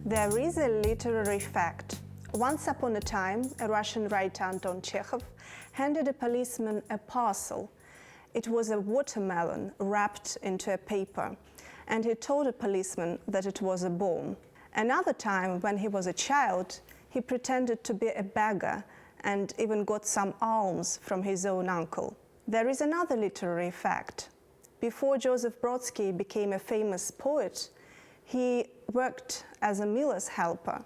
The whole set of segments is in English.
There is a literary fact. Once upon a time, a Russian writer, Anton Chekhov, handed a policeman a parcel. It was a watermelon wrapped into a paper, and he told a policeman that it was a bomb. Another time, when he was a child, he pretended to be a beggar and even got some alms from his own uncle. There is another literary fact. Before Joseph Brodsky became a famous poet, he worked as a miller's helper,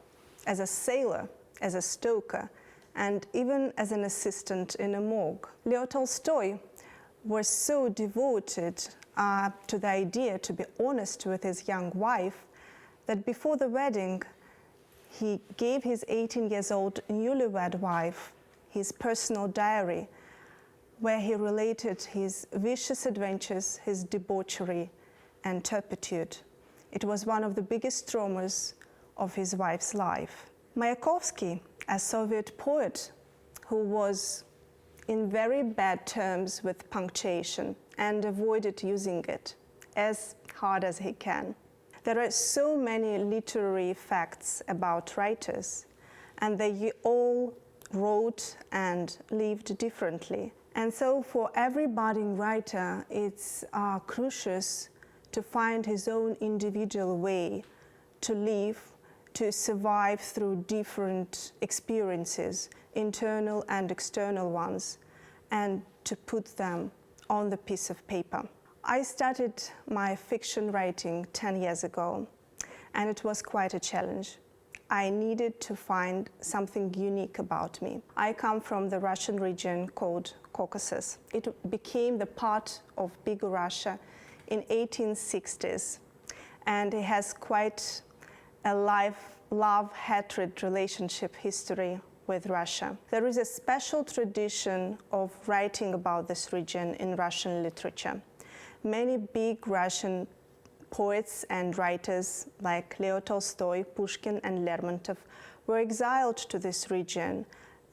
as a sailor, as a stoker, and even as an assistant in a morgue. Leo Tolstoy was so devoted to the idea to be honest with his young wife that before the wedding, he gave his 18-year-old newlywed wife his personal diary, where he related his vicious adventures, his debauchery, and turpitude. It was one of the biggest traumas of his wife's life. Mayakovsky, a Soviet poet who was in very bad terms with punctuation and avoided using it as hard as he can. There are so many literary facts about writers, and they all wrote and lived differently. And so for every budding writer, it's crucial to find his own individual way to live, to survive through different experiences, internal and external ones, and to put them on the piece of paper. I started my fiction writing 10 years ago, and it was quite a challenge. I needed to find something unique about me. I come from the Russian region called Caucasus. It became the part of big Russia in 1860s, and it has quite a love-hatred relationship history with Russia. There is a special tradition of writing about this region in Russian literature. Many big Russian poets and writers like Leo Tolstoy, Pushkin, and Lermontov were exiled to this region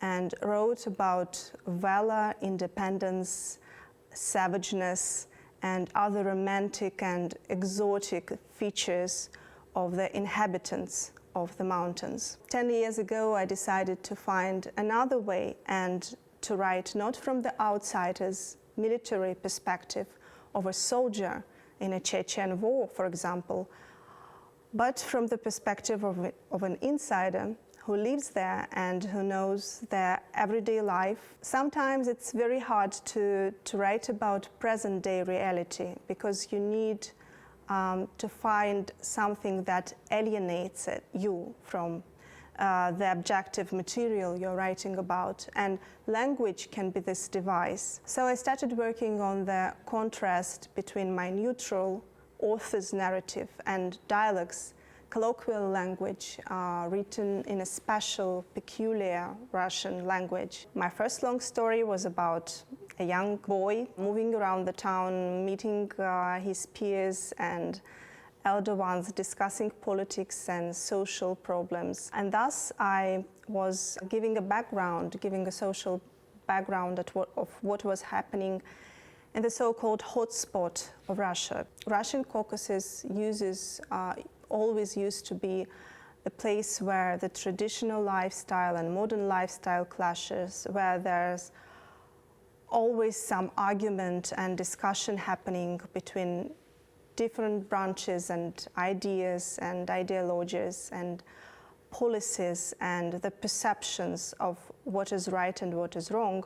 and wrote about valor, independence, savageness, and other romantic and exotic features of the inhabitants of the mountains. 10 years ago, I decided to find another way and to write not from the outsider's military perspective of a soldier in a Chechen war, for example, but from the perspective of an insider who lives there and who knows their everyday life. Sometimes it's very hard to write about present-day reality because you need to find something that alienates you from the objective material you're writing about, and language can be this device. So I started working on the contrast between my neutral author's narrative and dialogues, colloquial language written in a special, peculiar Russian language. My first long story was about a young boy moving around the town, meeting his peers and elder ones, discussing politics and social problems. And thus I was giving a social background of what was happening in the so-called hotspot of Russia. Russian Caucasus always used to be a place where the traditional lifestyle and modern lifestyle clashes, where there's always some argument and discussion happening between different branches and ideas and ideologies and policies and the perceptions of what is right and what is wrong.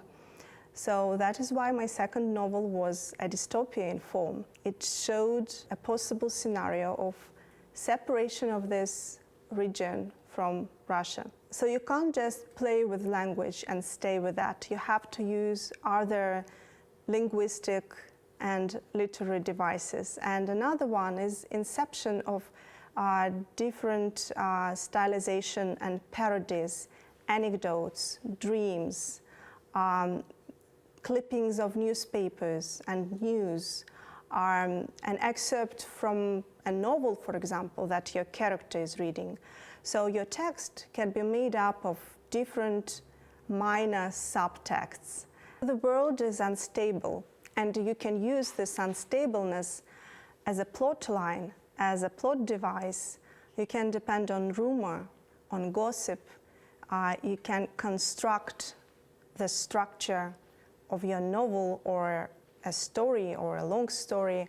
So that is why my second novel was a dystopia in form. It showed a possible scenario of separation of this region from Russia. So you can't just play with language and stay with that. You have to use other linguistic and literary devices. And another one is inception of different stylization and parodies anecdotes, dreams, clippings of newspapers and news, an excerpt from a novel, for example, that your character is reading. So your text can be made up of different minor subtexts. The world is unstable, and you can use this unstableness as a plot line, as a plot device. You can depend on rumor, on gossip. You can construct the structure of your novel or a story or a long story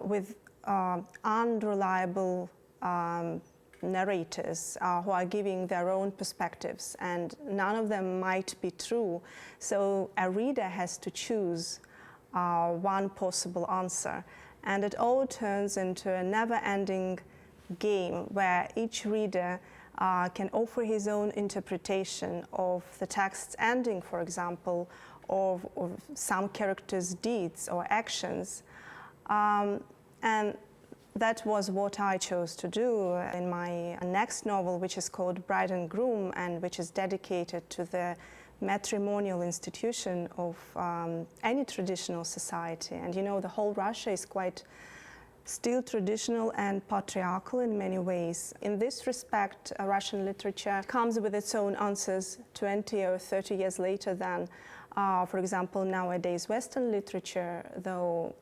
with unreliable narrators who are giving their own perspectives, and none of them might be true. So a reader has to choose one possible answer, and it all turns into a never-ending game where each reader can offer his own interpretation of the text's ending, for example, of some characters' deeds or actions. And that was what I chose to do in my next novel, which is called Bride and Groom, and which is dedicated to the matrimonial institution of any traditional society. And you know, the whole Russia is quite still traditional and patriarchal in many ways. In this respect, Russian literature comes with its own answers 20 or 30 years later than, for example, nowadays Western literature, though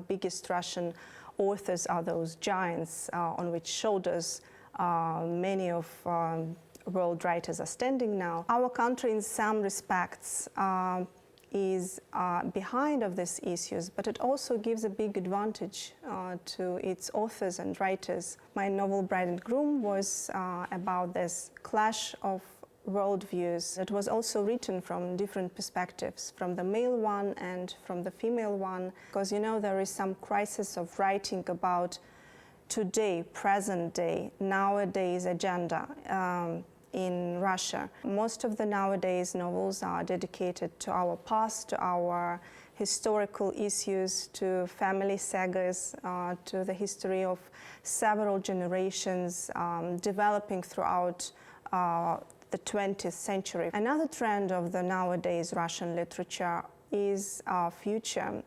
biggest Russian authors are those giants on which shoulders many of world writers are standing now. Our country in some respects is behind of these issues, but it also gives a big advantage to its authors and writers. My novel Bride and Groom was about this clash of worldviews. It was also written from different perspectives, from the male one and from the female one, because you know there is some crisis of writing about today, present day, nowadays agenda in Russia. Most of the nowadays novels are dedicated to our past, to our historical issues, to family sagas, to the history of several generations developing throughout the 20th century. Another trend of the nowadays Russian literature is future,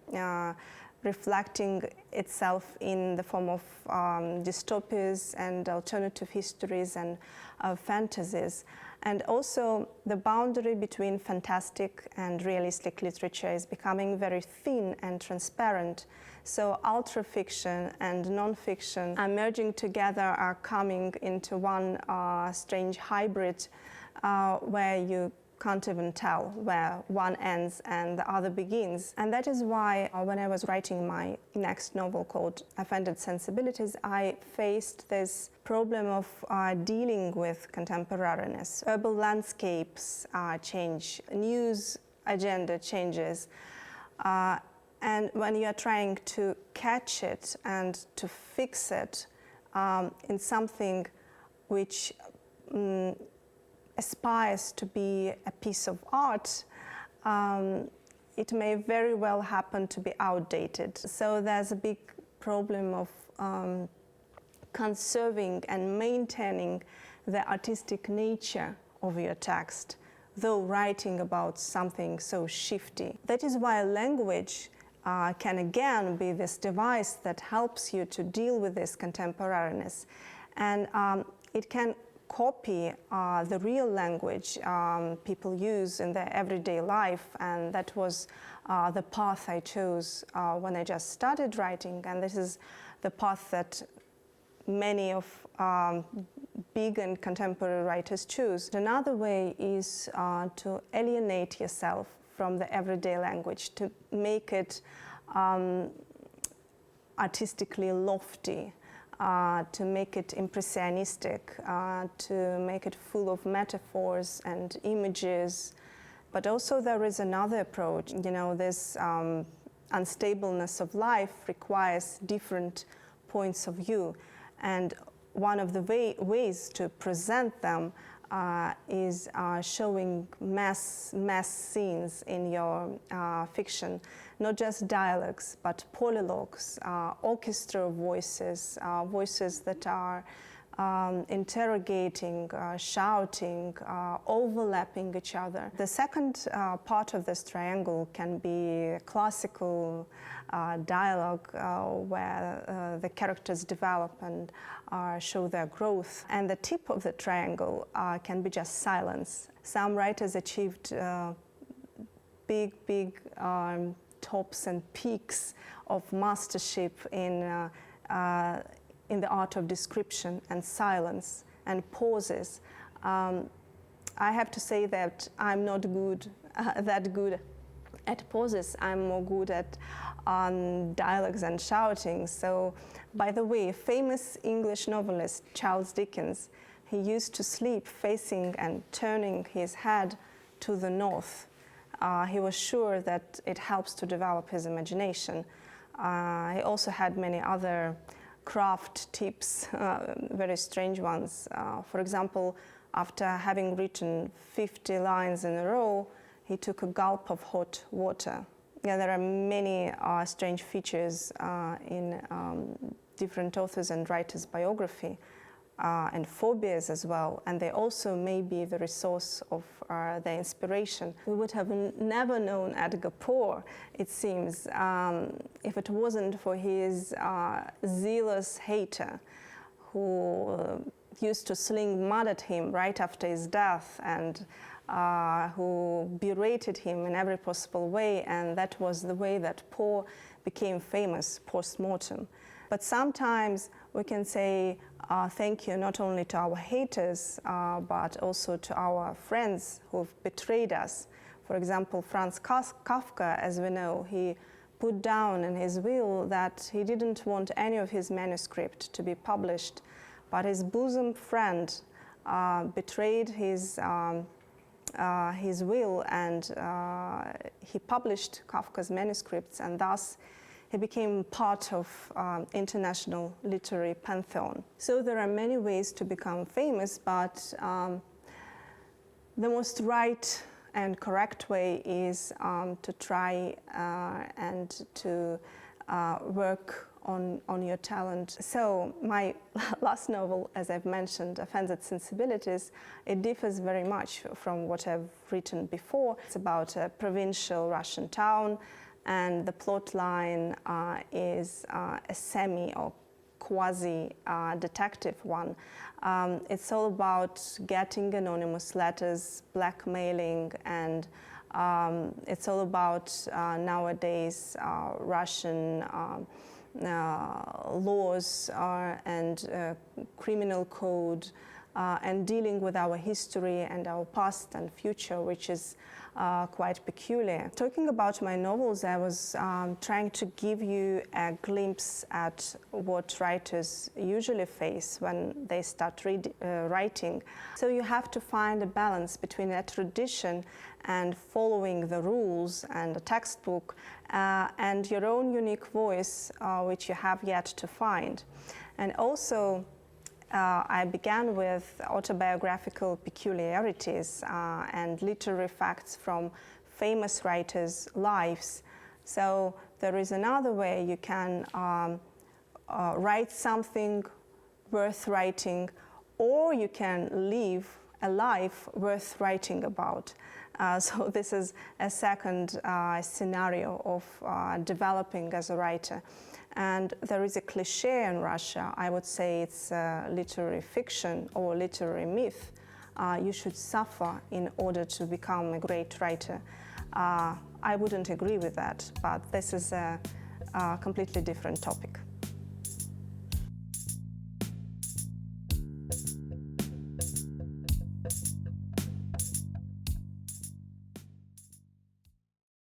reflecting itself in the form of dystopias and alternative histories and fantasies. And also the boundary between fantastic and realistic literature is becoming very thin and transparent. So ultra-fiction and non-fiction are merging together, are coming into one strange hybrid where you can't even tell where one ends and the other begins. And that is why when I was writing my next novel called Offended Sensibilities, I faced this problem of dealing with contemporariness. Urban landscapes change, news agenda changes, and when you are trying to catch it and to fix it in something which aspires to be a piece of art, it may very well happen to be outdated. So there's a big problem of conserving and maintaining the artistic nature of your text, though writing about something so shifty. That is why language can again be this device that helps you to deal with this contemporariness. And it can copy the real language people use in their everyday life, and that was the path I chose when I just started writing, and this is the path that many of big and contemporary writers choose. Another way is to alienate yourself from the everyday language, to make it artistically lofty, to make it impressionistic, to make it full of metaphors and images. But also there is another approach. You know, this unstableness of life requires different points of view. And one of the ways to present them is showing mass scenes in your fiction. Not just dialogues, but polylogues, orchestra voices, voices that are interrogating, shouting, overlapping each other. The second part of this triangle can be classical dialogue where the characters develop and show their growth. And the tip of the triangle can be just silence. Some writers achieved big tops and peaks of mastership in the art of description and silence and pauses. I have to say that I'm not that good at pauses. I'm more good at dialogues and shouting. So, by the way, famous English novelist Charles Dickens, he used to sleep facing and turning his head to the north. He was sure that it helps to develop his imagination. He also had many other craft tips, very strange ones. For example, after having written 50 lines in a row, he took a gulp of hot water. Yeah, there are many strange features in different authors and writers' biography, and phobias as well, and they also may be the resource of their inspiration. We would have never known Edgar Poe, it seems, if it wasn't for his zealous hater who used to sling mud at him right after his death and who berated him in every possible way, and that was the way that Poe became famous post-mortem. But sometimes we can say thank you not only to our haters, but also to our friends who've betrayed us. For example, Franz Kafka, as we know, he put down in his will that he didn't want any of his manuscript to be published, but his bosom friend betrayed his will, and he published Kafka's manuscripts, and thus he became part of international literary pantheon. So there are many ways to become famous, but the most right and correct way is to try and to work on your talent. So my last novel, as I've mentioned, Offended Sensibilities, it differs very much from what I've written before. It's about a provincial Russian town, and the plot line is a semi or quasi-detective one. It's all about getting anonymous letters, blackmailing, and it's all about nowadays Russian laws and criminal code, and dealing with our history and our past and future, which is quite peculiar. Talking about my novels, I was trying to give you a glimpse at what writers usually face when they start writing. So you have to find a balance between a tradition and following the rules and a textbook, and your own unique voice, which you have yet to find. And also, I began with autobiographical peculiarities and literary facts from famous writers' lives. So there is another way you can write something worth writing, or you can live a life worth writing about. So this is a second scenario of developing as a writer. And there is a cliche in Russia, I would say it's literary fiction or literary myth. You should suffer in order to become a great writer. I wouldn't agree with that, but this is a completely different topic.